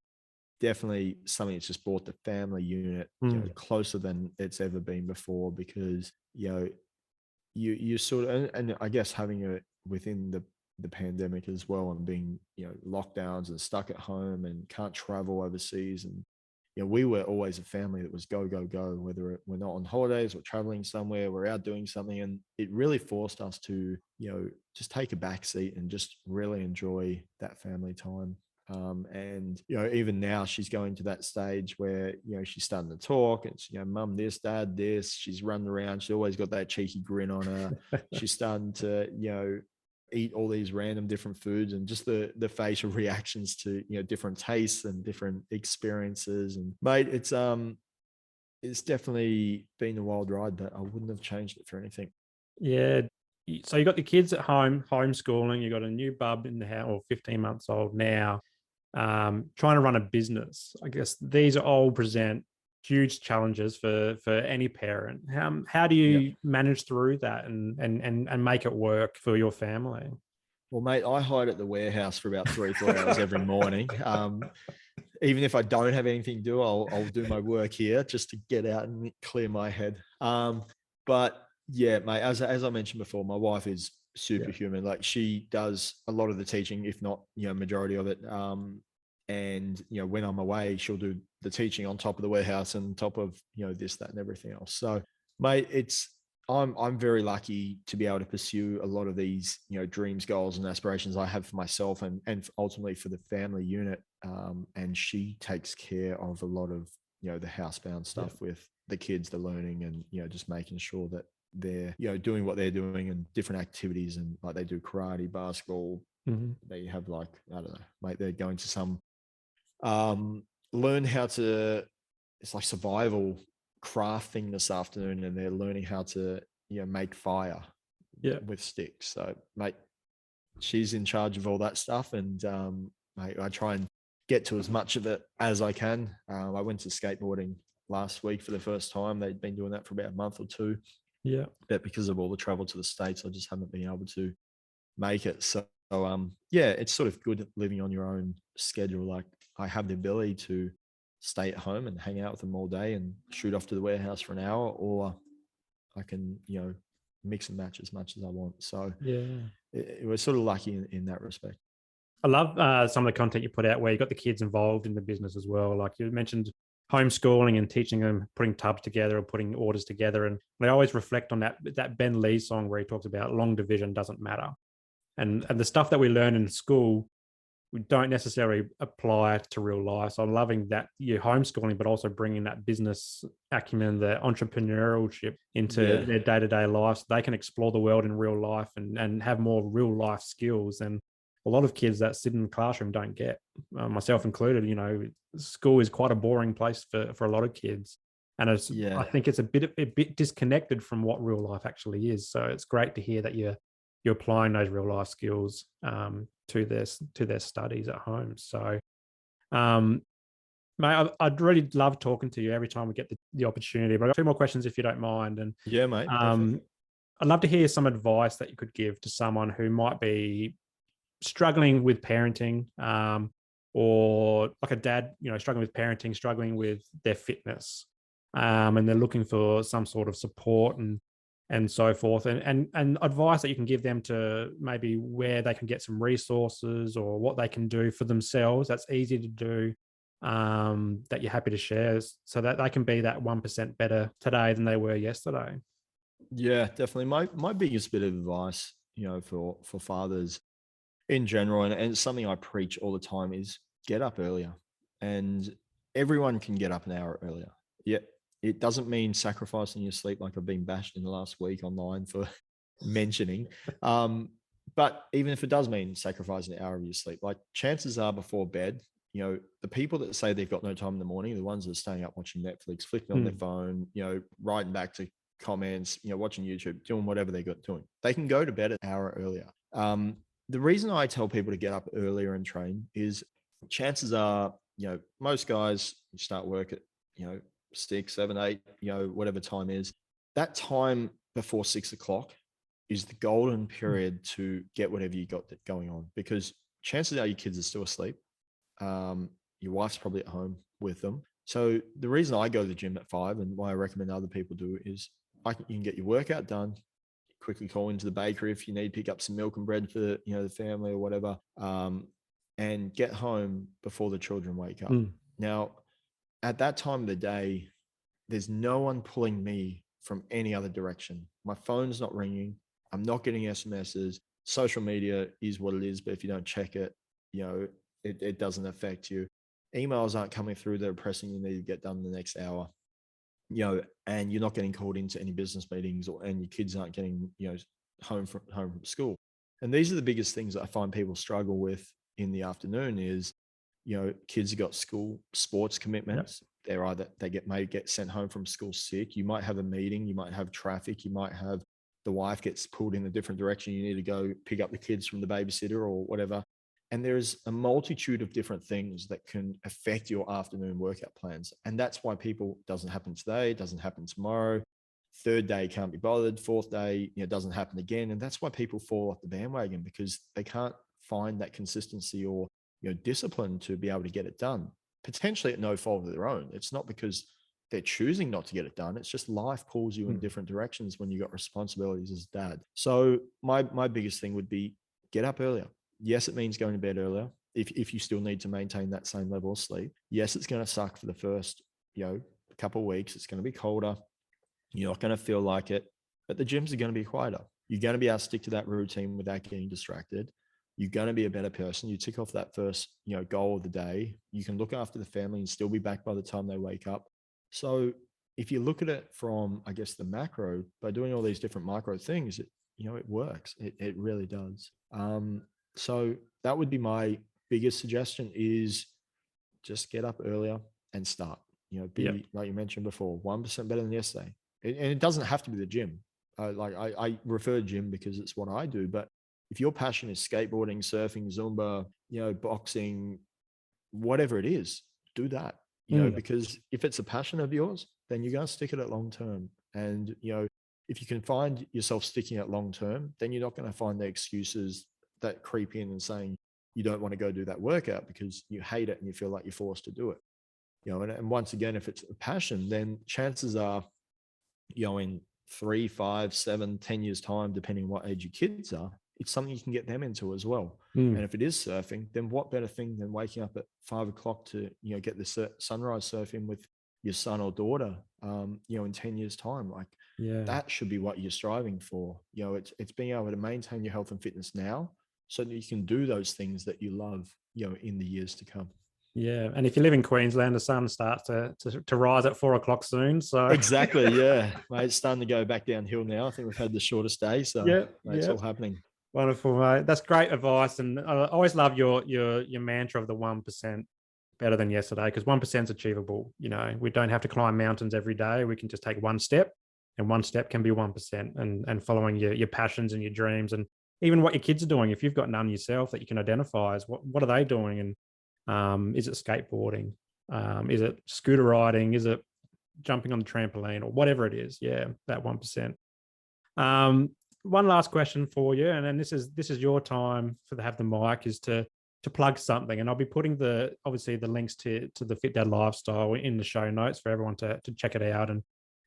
definitely something that's just brought the family unit, Mm. closer than it's ever been before, because, you sort of, and I guess having it within the pandemic as well, and being, lockdowns and stuck at home and can't travel overseas. And we were always a family that was go go go, whether we're not on holidays or traveling somewhere, we're out doing something. And it really forced us to, just take a back seat and just really enjoy that family time. And even now she's going to that stage where she's starting to talk, and mum this, dad this. She's running around, she's always got that cheeky grin on her. She's starting to eat all these random different foods, and just the facial reactions to different tastes and different experiences. And mate, it's definitely been a wild ride, but I wouldn't have changed it for anything. Yeah. So you got the kids at home, homeschooling. You got a new bub in the house, or 15 months old now, trying to run a business. I guess these all present huge challenges for any parent. How do Yeah. you manage through that and make it work for your family? Well, mate, I hide at the warehouse for about 3 4 hours every morning. Even if I don't have anything to do, I'll do my work here just to get out and clear my head. But yeah, mate, as I mentioned before, my wife is Yeah. superhuman. Like, she does a lot of the teaching, if not majority of it. And when I'm away, she'll do the teaching on top of the warehouse and top of this, that, and everything else. So, mate, I'm very lucky to be able to pursue a lot of these dreams, goals, and aspirations I have for myself, and ultimately for the family unit. And she takes care of a lot of the housebound Yeah. stuff with the kids, the learning, and just making sure that they're doing what they're doing, and different activities, and like they do karate, basketball. Mhm. They have, like, I don't know, mate, they're going to some learn how to, it's like survival craft thing this afternoon, and they're learning how to make fire Yeah. with sticks. So, mate, she's in charge of all that stuff. And mate, I try and get to as much of it as I can. I went to skateboarding last week for the first time. They'd been doing that for about a month or two, Yeah. but because of all the travel to the States, I just haven't been able to make it. So yeah, it's sort of good living on your own schedule. Like, I have the ability to stay at home and hang out with them all day and shoot off to the warehouse for an hour, or I can mix and match as much as I want. So Yeah. it was sort of lucky in that respect. I love some of the content you put out where you got the kids involved in the business as well. Like you mentioned, homeschooling and teaching them, putting tubs together or putting orders together. And they always reflect on that Ben Lee song where he talks about long division doesn't matter. And the stuff that we learn in school, we don't necessarily apply to real life. So I'm loving that you're homeschooling, but also bringing that business acumen, the entrepreneurship into Yeah. their day-to-day life, so they can explore the world in real life and have more real life skills. And a lot of kids that sit in the classroom don't get, myself included. School is quite a boring place for a lot of kids, and I Yeah. think it's a bit disconnected from what real life actually is. So it's great to hear that you're applying those real life skills to their studies at home. So, um, mate, I'd really love talking to you every time we get the opportunity. But I've got two more questions if you don't mind. And Yeah, mate, definitely. I'd love to hear some advice that you could give to someone who might be struggling with parenting, or like a dad, struggling with parenting, struggling with their fitness, and they're looking for some sort of support and so forth, and advice that you can give them to maybe where they can get some resources or what they can do for themselves that's easy to do, that you're happy to share, so that they can be that 1% better today than they were yesterday. Yeah, definitely. My biggest bit of advice, for fathers in general, and it's something I preach all the time, is get up earlier. And everyone can get up an hour earlier. Yeah, it doesn't mean sacrificing your sleep, like I've been bashed in the last week online for mentioning. But even if it does mean sacrificing an hour of your sleep, like, chances are before bed, the people that say they've got no time in the morning, the ones that are staying up watching Netflix, flicking on their Mm. phone, writing back to comments, watching YouTube, doing whatever they got doing, they can go to bed an hour earlier. The reason I tell people to get up earlier and train is, chances are, most guys start work at, 6, 7, 8, whatever time is. That time before 6 o'clock is the golden period to get whatever you got going on, because chances are your kids are still asleep. Um, your wife's probably at home with them. So the reason I go to the gym at 5 and why I recommend other people do is you can get your workout done, quickly call into the bakery if you need, pick up some milk and bread for the family or whatever, and get home before the children wake up. Now, at that time of the day, there's no one pulling me from any other direction. My phone's not ringing. I'm not getting SMSs. Social media is what it is, but if you don't check it, it doesn't affect you. Emails aren't coming through that are pressing you need to get done in the next hour. And you're not getting called into any business meetings, and your kids aren't getting, home from school. And these are the biggest things that I find people struggle with in the afternoon is, kids have got school sports commitments. Yep. May get sent home from school sick. You might have a meeting, you might have traffic, you might have the wife gets pulled in a different direction. You need to go pick up the kids from the babysitter or whatever. And there's a multitude of different things that can affect your afternoon workout plans. And that's why doesn't happen today, doesn't happen tomorrow. Third day can't be bothered. Fourth day, doesn't happen again. And that's why people fall off the bandwagon, because they can't find that consistency or, discipline to be able to get it done, potentially at no fault of their own. It's not because they're choosing not to get it done. It's just life pulls you in different directions when you've got responsibilities as dad. So my biggest thing would be get up earlier. Yes, it means going to bed earlier if you still need to maintain that same level of sleep. Yes, it's going to suck for the first, couple of weeks. It's going to be colder. You're not going to feel like it, but the gyms are going to be quieter. You're going to be able to stick to that routine without getting distracted. You're going to be a better person. You tick off that first, goal of the day. You can look after the family and still be back by the time they wake up. So if you look at it from, I guess, the macro, by doing all these different micro things, it works. It really does. So that would be my biggest suggestion is just get up earlier and start, like you mentioned before, 1% better than yesterday. And it doesn't have to be the gym. I refer to gym because it's what I do, but if your passion is skateboarding, surfing, Zumba, boxing, whatever it is, do that, because if it's a passion of yours, then you're going to stick at it long term. And, if you can find yourself sticking at long term, then you're not going to find the excuses that creep in and saying you don't want to go do that workout because you hate it and you feel like you're forced to do it. And once again, if it's a passion, then chances are, in 3, 5, 7, 10 years time, depending on what age your kids are, it's something you can get them into as well. And if it is surfing, then what better thing than waking up at 5 o'clock to, get the sunrise surf in with your son or daughter, in 10 years time. That should be what you're striving for. It's being able to maintain your health and fitness now so that you can do those things that you love, in the years to come. Yeah. And if you live in Queensland, the sun starts to rise at 4 o'clock soon. So exactly. Yeah. Mate, it's starting to go back downhill now. I think we've had the shortest day. So it's all happening. Wonderful, mate. That's great advice. And I always love your mantra of the 1% better than yesterday, because 1% is achievable. We don't have to climb mountains every day. We can just take one step, and one step can be 1%, and following your passions and your dreams, and even what your kids are doing. If you've got none yourself that you can identify as what are they doing? And is it skateboarding? Is it scooter riding? Is it jumping on the trampoline, or whatever it is? Yeah, that 1%. One last question for you, and then this is your time to have the mic, is to plug something, and I'll be putting obviously the links to the Fit Dad Lifestyle in the show notes for everyone to check it out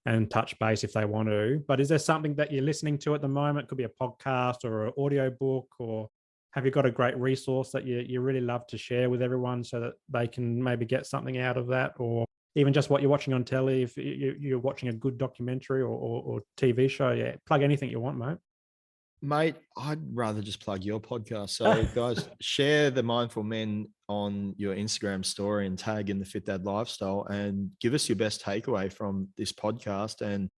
and touch base if they want to. But is there something that you're listening to at the moment? It could be a podcast or an audio book, or have you got a great resource that you really love to share with everyone so that they can maybe get something out of that, or even just what you're watching on telly, if you're watching a good documentary or TV show? Yeah, plug anything you want, mate. Mate, I'd rather just plug your podcast. So guys, share the Mindful Men on your Instagram story and tag in the Fit Dad Lifestyle and give us your best takeaway from this podcast. And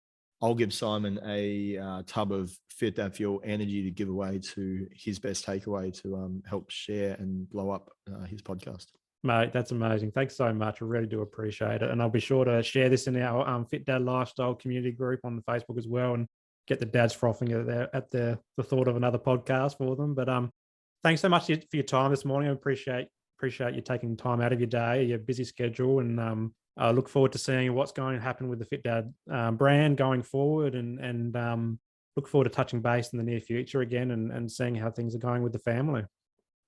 I'll give Simon a tub of Fit Dad Fuel energy to give away to his best takeaway to help share and blow up his podcast. Mate, that's amazing. Thanks so much. I really do appreciate it. And I'll be sure to share this in our Fit Dad Lifestyle community group on the Facebook as well, and get the dads frothing at the thought of another podcast for them. But thanks so much for your time this morning. I appreciate you taking time out of your day, your busy schedule, and I look forward to seeing what's going to happen with the Fit Dad brand going forward, and look forward to touching base in the near future again and seeing how things are going with the family.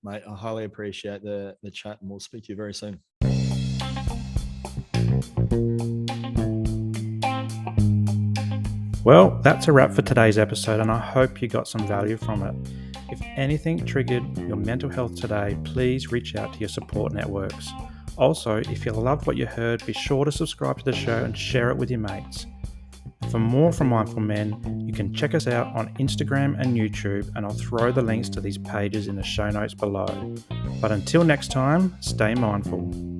Mate, I highly appreciate the chat, and we'll speak to you very soon. Well, that's a wrap for today's episode, and I hope you got some value from it. If anything triggered your mental health today, please reach out to your support networks. Also, if you loved what you heard, be sure to subscribe to the show and share it with your mates. For more from Mindful Men, you can check us out on Instagram and YouTube, and I'll throw the links to these pages in the show notes below. But until next time, stay mindful.